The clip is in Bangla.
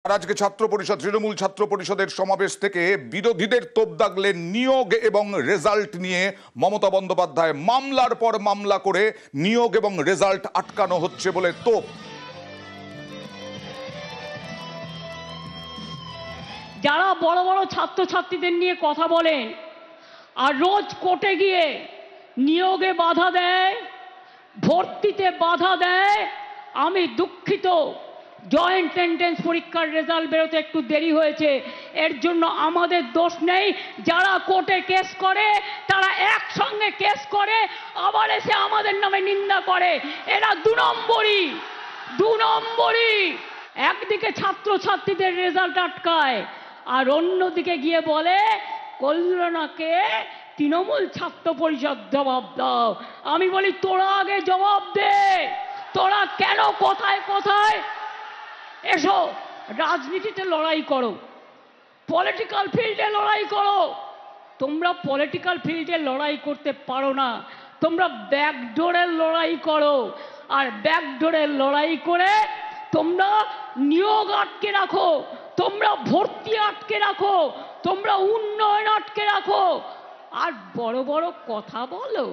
আর আজকে ছাত্র পরিষদ তৃণমূল ছাত্র পরিষদের সমাবেশ থেকে বিরোধীদের তোপ দাগলেন নিয়োগ এবং রেজাল্ট নিয়ে মমতা বন্দ্যোপাধ্যায়। মামলার পর মামলা করে নিয়োগ এবং রেজাল্ট আটকানো হচ্ছে বলে তোপ। যারা বড় বড় ছাত্রছাত্রীদের নিয়ে কথা বলেন আর রোজ কোর্টে গিয়ে নিয়োগে বাধা দেয়, ভর্তিতে বাধা দেয়, আমি দুঃখিত। জয়েন্ট এন্ট্রান্স পরীক্ষার রেজাল্ট বেরোতে একটু দেরি হয়েছে, এর জন্য আমাদের দোষ নেই। যারা কোর্টে কেস করে তারা একসঙ্গে কেস করে আবার এসে আমাদের নামে নিন্দা করে। এরা দু নম্বরই। একদিকে ছাত্রছাত্রীদের রেজাল্ট আটকায় আর অন্যদিকে গিয়ে বলে কল্যাণকে তৃণমূল ছাত্র পরিষদ জবাব দাও। আমি বলি তোরা আগে জবাব দে, তোরা কেন কোথায় কোথায় এসো রাজনীতিতে লড়াই করো, পলিটিক্যাল ফিল্ডে লড়াই করো। তোমরা পলিটিক্যাল ফিল্ডে লড়াই করতে পারো না, তোমরা ব্যাকডোরের লড়াই করো। আর ব্যাকডোরের লড়াই করে তোমরা নিয়োগ আটকে রাখো, তোমরা ভর্তি আটকে রাখো, তোমরা উন্নয়ন আটকে রাখো, আর বড় বড় কথা বলো।